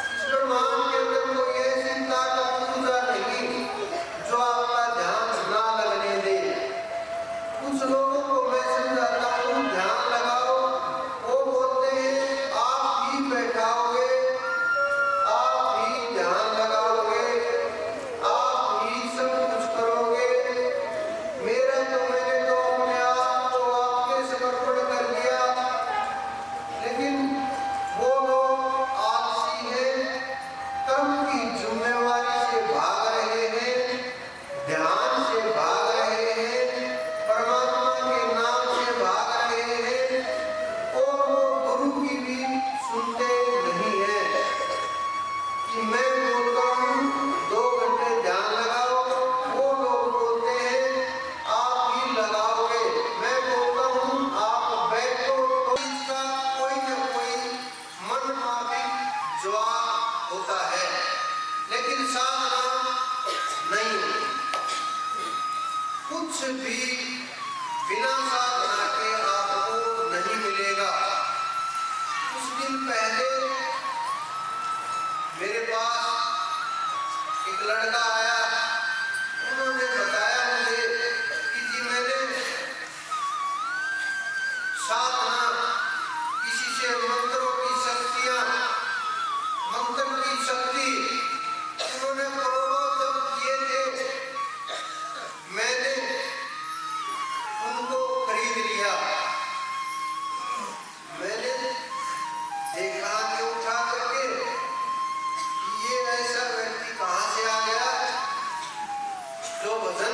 [SPEAKER 1] इस ब्रह्मांड के अंदर कोई ऐसी ताकत पूजा नहीं जो आपका ध्यान ना लगने दे। कुछ लोगों को मैं समझाता हूँ, ध्यान लगाओ, वो बोलते हैं आप ही बैठाओगे, आप ही ध्यान लगाओगे, आप ही सब कुछ करोगे, मैंने तो अपने आप को आपके समर्पण कर दिया। लेकिन वो लोग आलसी हैं, कर्म की जिम्मेवारी से भाग रहे हैं, ध्यान से भाग रहे हैं, परमात्मा के नाम से भाग रहे हैं, और वो गुरु की भी सुनते नहीं है कि मैं बोलता हूँ 2 घंटे ध्यान लगाओ, वो लोग बोलते हैं आप ही लगाओगे। मैं बोलता हूँ आप बैठो, तो इसका कोई न कोई मनमाफी जवाब होता है, लेकिन साधना नहीं होती। कुछ भी बिना साधना के आपको नहीं मिलेगा। कुछ दिन पहले मेरे पास एक लड़का आया, उन्होंने बताया मुझे कि जी मैंने साधना, किसी से मंत्रों की शक्तियां, मंत्र की शक्ति उन्होंने करोड़ों जब किए थे, मैंने उनको खरीद लिया। मैंने देखा कि उठा करके ये ऐसा व्यक्ति कहाँ से आ गया जो भजन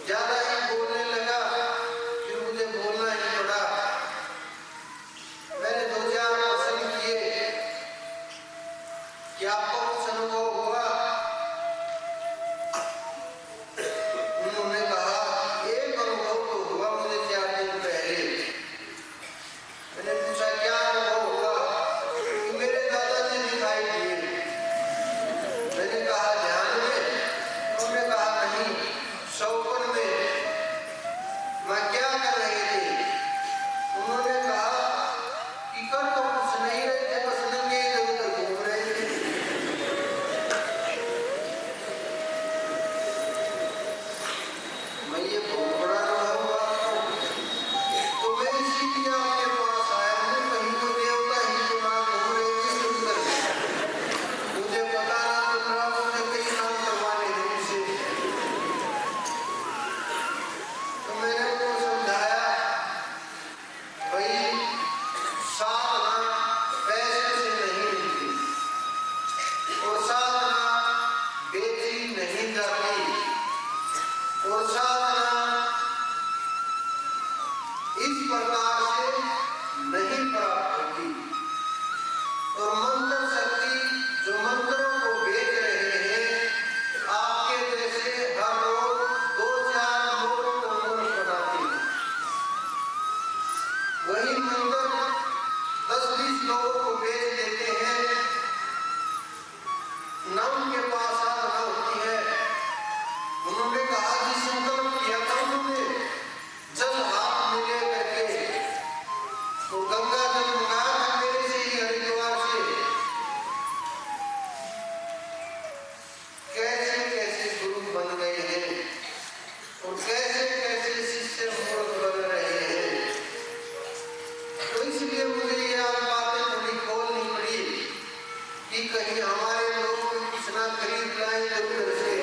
[SPEAKER 1] ज्यादा ही बोलने लगा, फिर मुझे बोलना ही पड़ा। मैंने 2-4 प्रश्न किए कि आपको कुछ अनुभव हुआ? उन्होंने कहा एक अनुभव तो हुआ मुझे 4 दिन पहले। मैंने पूछा क्या अनुभव हुआ? कि मेरे दादाजी दिखाई दिए। मैंने कहा ध्यान में? उन्होंने कहा नहीं, शौकन में। मैं क्या कर रहे थे? उन्होंने कहा कि कर तो कुछ नहीं रहे थे, बस नंगे इधर-उधर घूम रहे थे। मैं ये बहुत बड़ा अनुभव हुआ तो मैं इसीलिए आपके पास आया हूँ। कहीं तो देवता ही तो ना घूम रहे थे सुनकर। मुझे पता ना चल रहा, मुझे कहीं काम करवाने थे मुझसे। तो मैंने उनको समझाया भाई साधना पैसे से नहीं मिलती और साधना बेची नहीं जाती और साधना इस प्रकार से नहीं प्राप्त होती। और मंत्र शक्ति जो मंत्रों को बेच रहे हैं, आपके जैसे हर रोज 2-4 लोगों को मूर्ख बनाती है। वही मंत्र 10-20 लोगों को बेच देते हैं, ना उनके पास साधना होती है। उन्होंने कहा कि संकल्प किया था उन्होंने जल हाथ में ले करके, तो गंगा जल मंगाया था मेरे से ही हरिद्वार से। कैसे कैसे गुरु बन गए हैं और कैसे कैसे शिष्य मूर्ख बन रहे हैं। तो इसलिए मुझे ये बातें थोड़ी खोलनी पड़ी कि कहीं हमारे लोग कुछ ना खरीद लाए उधर से,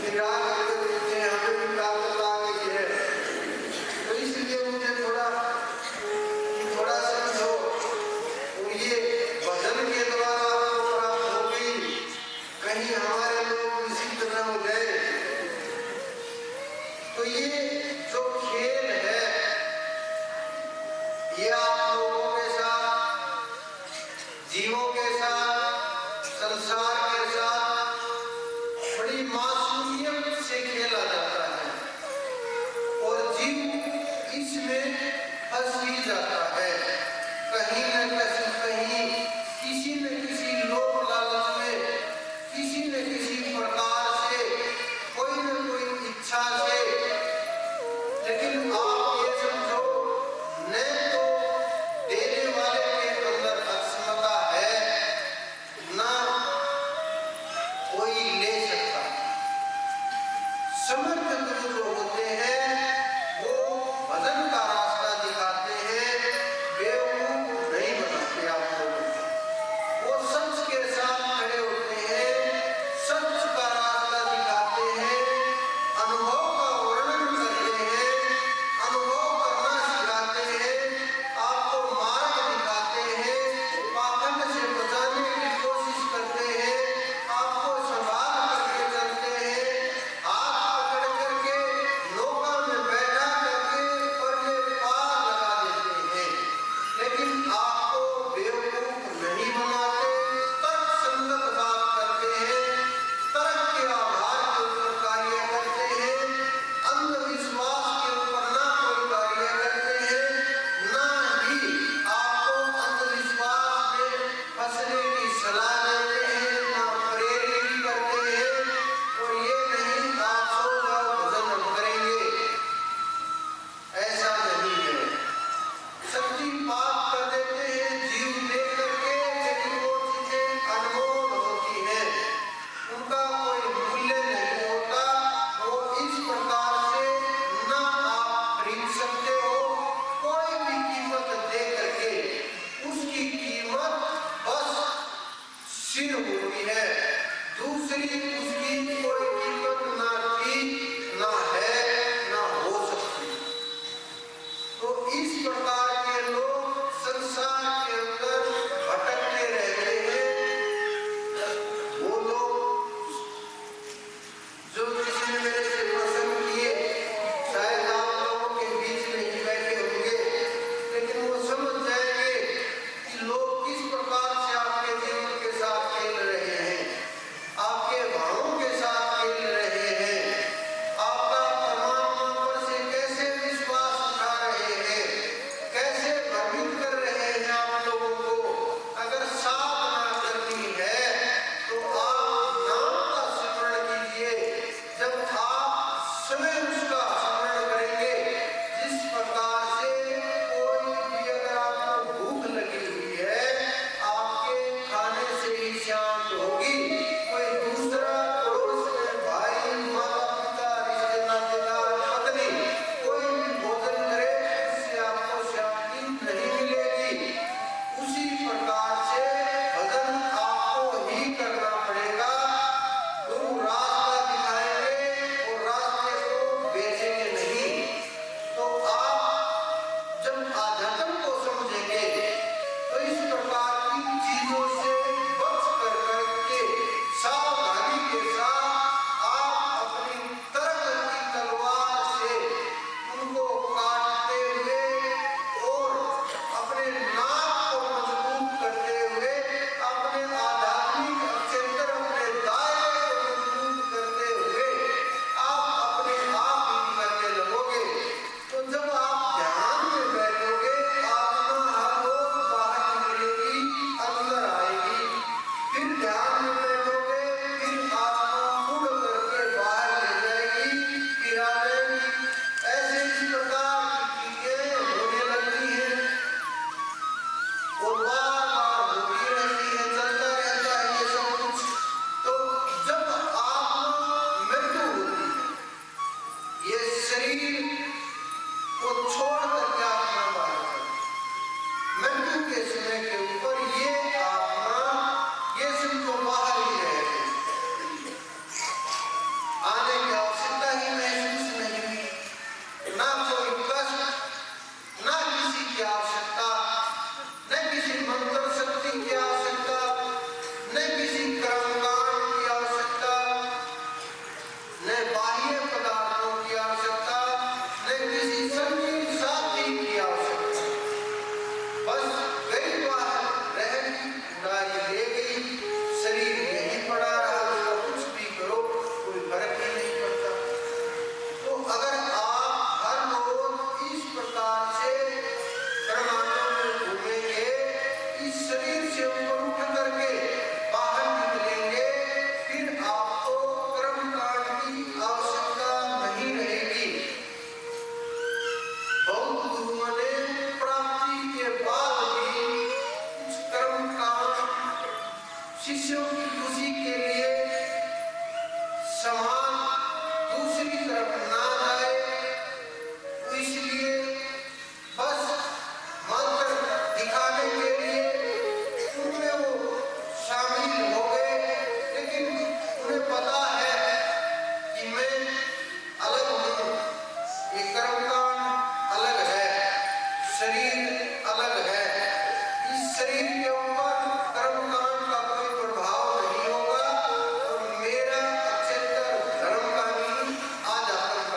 [SPEAKER 1] फिर आकर के हमें भी ताकत आ गई है। तो इसलिए मुझे थोड़ा समझो। और ये भजन के द्वारा आपको प्राप्त हो गई, कहीं हमारे लोग इसी तरह हो गए। तो ये जो खेल है, ये आप लोगों के साथ, जीवों के साथ, संसार के साथ बड़ी मासूमियत से खेला जाता है और जीव इसमें फंस ही जाता है। कहीं न कहीं किसी न किसी लोक लालच में, किसी न किसी प्रकार से, कोई न कोई इच्छा से। लेकिन आप ये समझो, न तो देने वाले के अंदर अक्षमता है, ना कोई ले सकता। समर्थ गुरु जो होते हैं वो भजन का रास्ता दिखाते हैं, बेवकूफ नहीं बनाते आप लोगों को। वो सच के साथ खड़े होते हैं, सच का रास्ता दिखाते हैं, अनुभव का वर्णन करते हैं, अनुभव करना सिखाते हैं, आपको मार्ग दिखाते हैं, पाखंड से बचाने की कोशिश करते हैं, आपको संभाल करके चलते हैं, हाथ पकड़ करके नौका दूसरी तरफ ना जाए, तो इसलिए बस मंत्र दिखाने के लिए उनमें वो शामिल हो गए। लेकिन उन्हें पता है कि मैं अलग हूँ, ये कर्मकांड अलग है, शरीर अलग है। इस शरीर के ऊपर कर्मकांड का कोई प्रभाव नहीं होगा और मेरा अक्षेत्र धर्म का भी आ जाता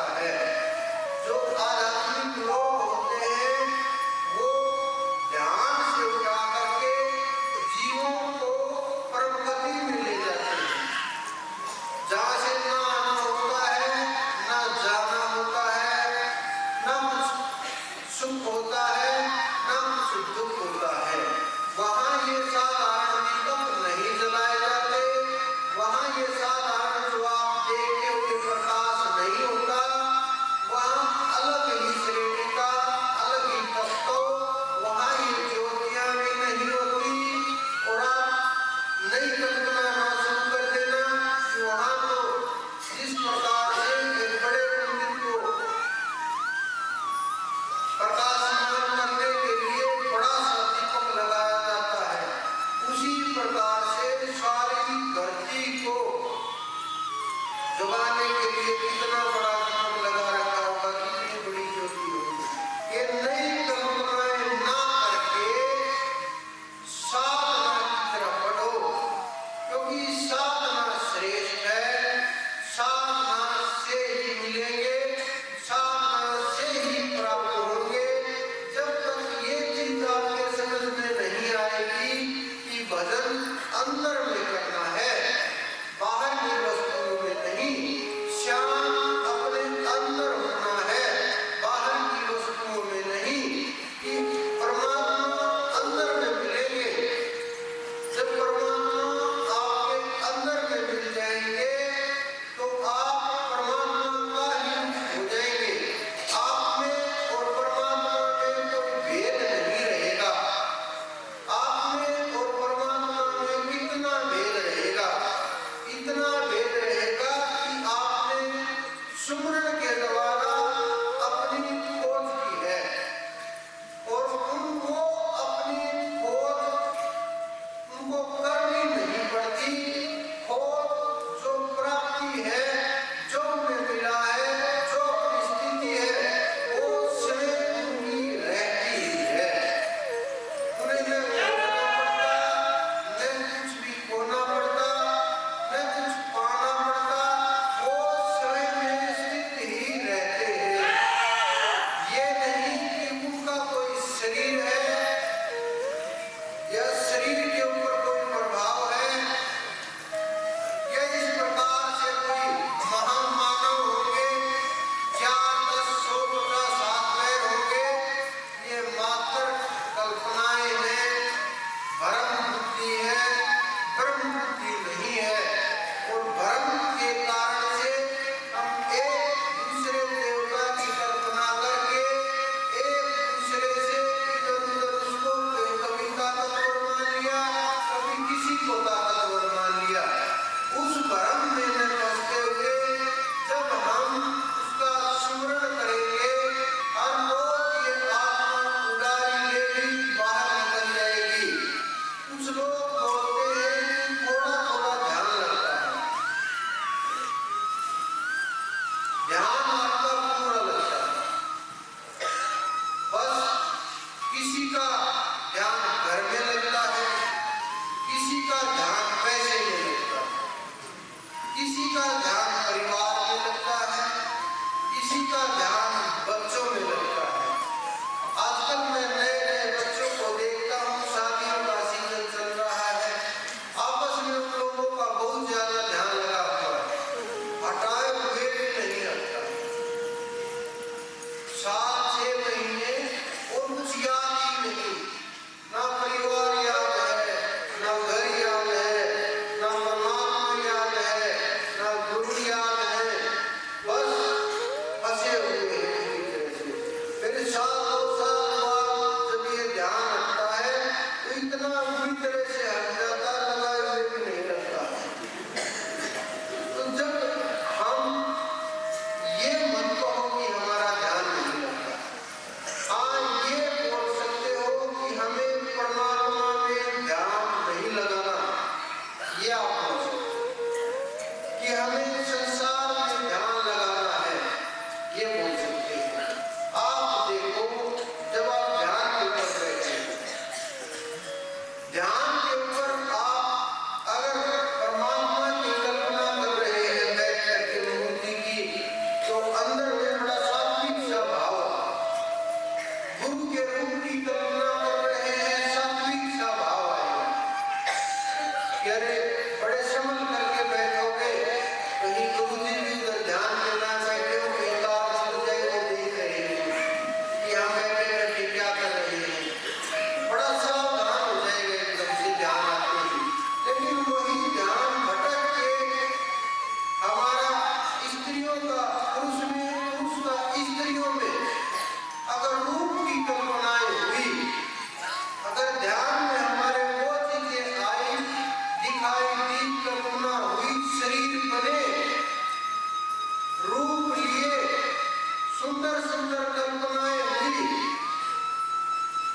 [SPEAKER 1] सुंदर सुंदर कल्पनाएं हुई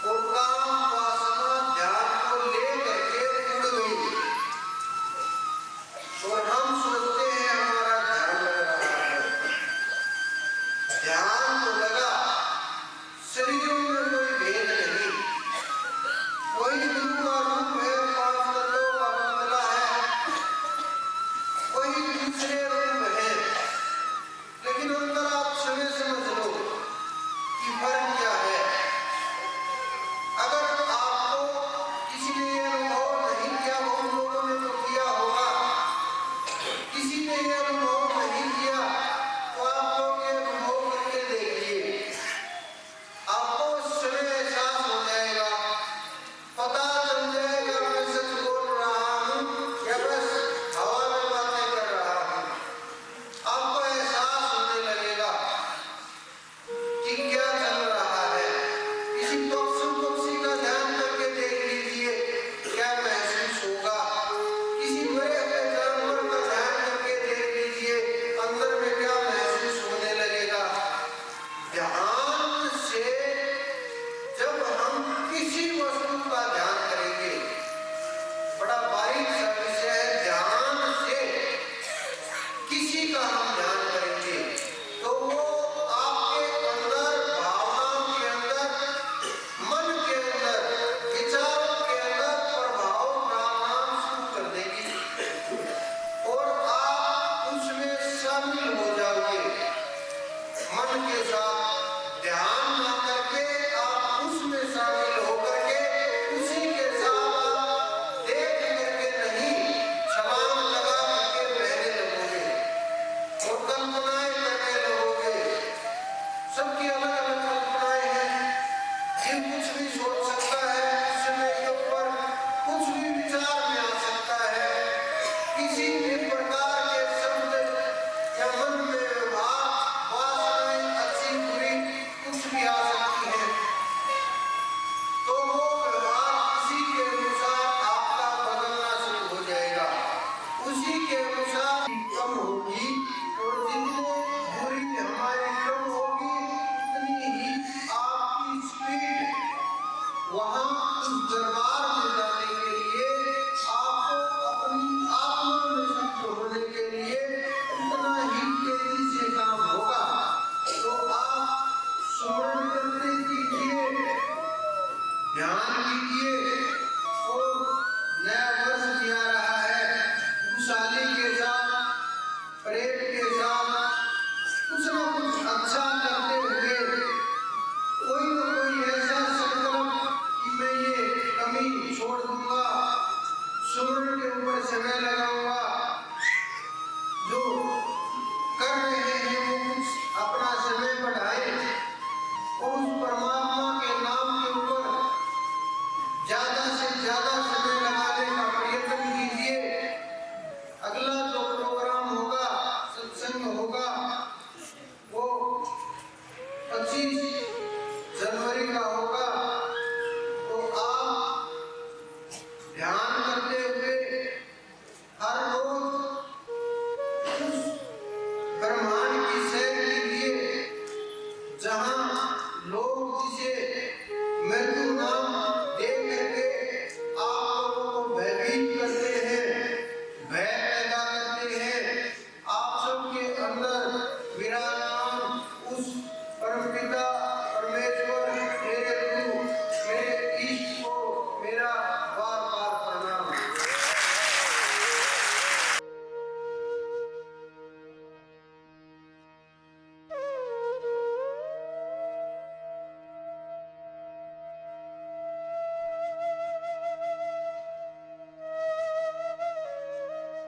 [SPEAKER 1] और काम वासना ध्यान को लेकर के उड़ गई और हम सोचते हैं हमारा ध्यान लग रहा है। ध्यान तो लगा, शरीर में कोई भेद नहीं, वही गुरु का रूप है, पांच तत्वों का पुतला है, वही दूसरे रूप है, लेकिन हम